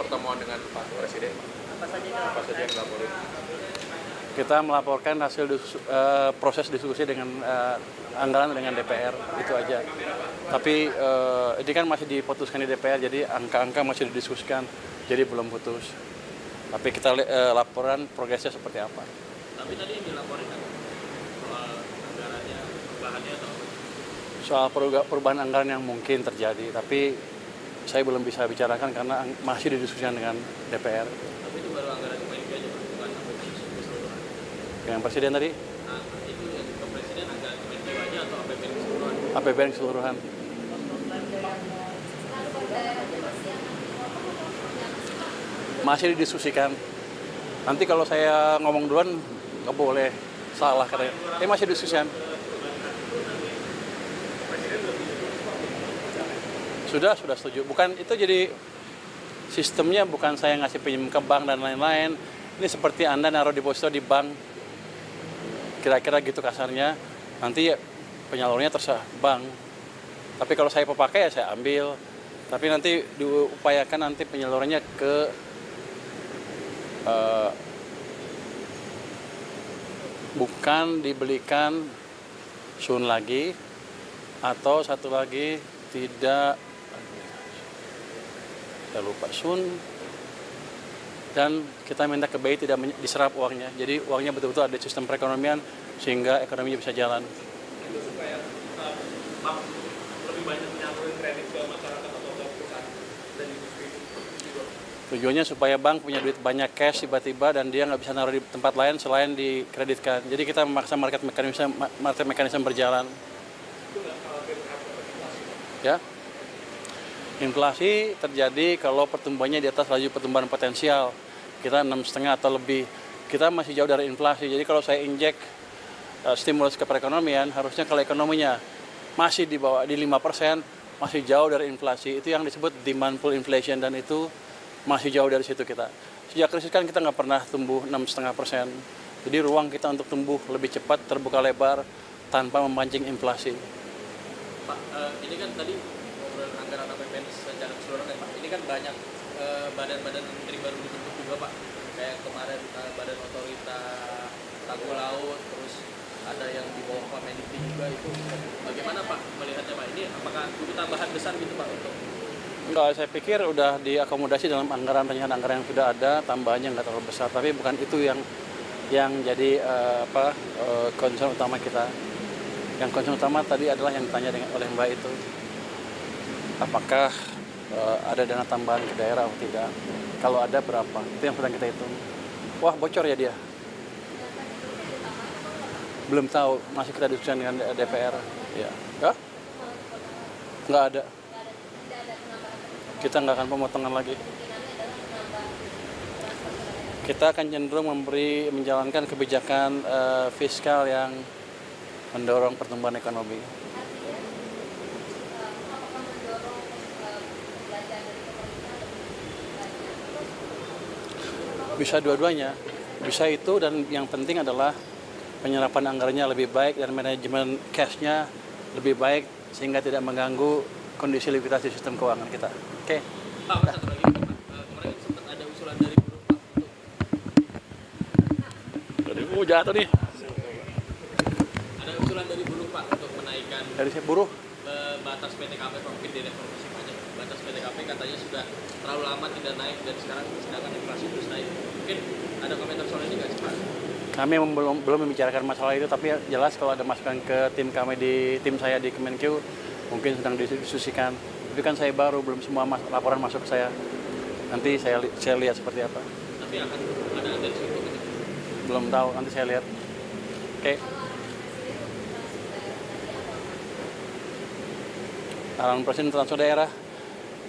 pertemuan dengan Pak Presiden? Apa saja Apa saja yang dilaporin? Kita melaporkan hasil proses diskusi dengan anggaran dengan DPR, itu aja. Tapi ini kan masih diputuskan di DPR, jadi angka-angka masih didiskusikan, jadi belum putus. Tapi kita laporan progresnya seperti apa. Tapi tadi yang dilaporin kan soal anggarannya, perubahannya atau apa? Soal perubahan anggaran yang mungkin terjadi, tapi saya belum bisa bicarakan karena masih didiskusikan dengan DPR. Tapi itu baru anggaran PMK aja, Pak, bukan APBN keseluruhan. Dengan Presiden tadi? Nah, itu yang ke Presiden anggaran PMK aja atau APBN keseluruhan? APBN keseluruhan. Masih didiskusikan. Nanti kalau saya ngomong duluan nggak boleh salah katanya. Masih didiskusikan. Sudah setuju. Bukan itu, jadi sistemnya bukan saya ngasih pinjam ke bank dan lain-lain. Ini seperti Anda naruh deposito di bank. Kira-kira gitu kasarnya. Nanti penyalurnya terserah bank. Tapi kalau saya pakai ya saya ambil. Tapi nanti diupayakan nanti penyalurannya ke bukan dibelikan Sun lagi, atau satu lagi tidak, saya lupa, Sun, dan kita minta ke BI tidak diserap uangnya. Jadi uangnya betul-betul ada sistem perekonomian sehingga ekonominya bisa jalan. Itu supaya bank lebih banyak menyalurin kredit ke masyarakat atau ke perusahaan dan industri. Tujuannya supaya bank punya duit banyak cash tiba-tiba dan dia nggak bisa naruh di tempat lain selain dikreditkan. Jadi kita memaksa market mekanisme berjalan. Ya, inflasi terjadi kalau pertumbuhannya di atas laju pertumbuhan potensial. Kita 6,5 atau lebih. Kita masih jauh dari inflasi. Jadi kalau saya injek stimulus ke perekonomian, harusnya kalau ekonominya masih di bawah di 5%, masih jauh dari inflasi. Itu yang disebut demand pull inflation, dan itu masih jauh dari situ kita. Sejak krisis kan kita nggak pernah tumbuh 6,5%. Jadi ruang kita untuk tumbuh lebih cepat, terbuka lebar, tanpa memancing inflasi. Pak, ini kan tadi ngobrol anggaran APBN secara keseluruhan ya Pak. Ini kan banyak badan-badan menteri baru dibentuk juga Pak. Kayak kemarin Badan Otorita Tangguh Laut, terus ada yang di bawah Pak Mendik juga itu. Bagaimana Pak melihatnya Pak? Ini apakah butuh tambahan besar gitu Pak untuk? Enggak, saya pikir udah diakomodasi dalam rencana anggaran yang sudah ada, tambahannya nggak terlalu besar. Tapi bukan itu yang jadi concern utama kita. Yang concern utama tadi adalah yang ditanya oleh Mbak itu, apakah ada dana tambahan ke daerah atau tidak? Kalau ada berapa? Itu yang sedang kita hitung. Wah, bocor ya dia? Belum tahu, masih kita diskusikan dengan DPR. Ya, nggak ada. Kita nggak akan pemotongan lagi. Kita akan cenderung menjalankan kebijakan fiskal yang mendorong pertumbuhan ekonomi. Bisa dua-duanya, bisa itu, dan yang penting adalah penyerapan anggarannya lebih baik dan manajemen cash-nya lebih baik sehingga tidak mengganggu kondisi likuiditas di sistem keuangan kita. Oke. Pak, satu lagi Pak. Kemarin sempat ada usulan dari buruh Pak untuk. Aduh, jatuh nih. Ada usulan dari buruh Pak untuk menaikkan Dari si buruh. batas PTKP Pak, mungkin di reformasi pajak. Batas PTKP katanya sudah terlalu lama tidak naik dan sekarang sedangkan inflasi terus naik. Mungkin ada komentar soal ini nggak sih Pak? Kami belum membicarakan masalah itu, tapi jelas kalau ada masukan ke tim kami tim saya di Kemenkeu mungkin sedang didiskusikan. Tapi kan saya baru, belum semua laporan masuk ke saya. Nanti saya lihat seperti apa. Tapi akan ada atensi untuk itu? Belum tahu, nanti saya lihat. Oke. Arahan Presiden transfer daerah,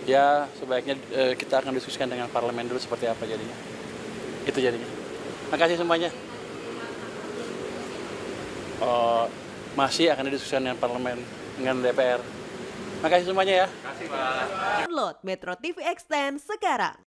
ya sebaiknya kita akan diskusikan dengan parlemen dulu seperti apa jadinya. Itu jadinya. Makasih semuanya. Masih akan didiskusikan dengan parlemen, dengan DPR. Makasih semuanya ya. Terima kasih Pak. Download Metro TV Extend sekarang.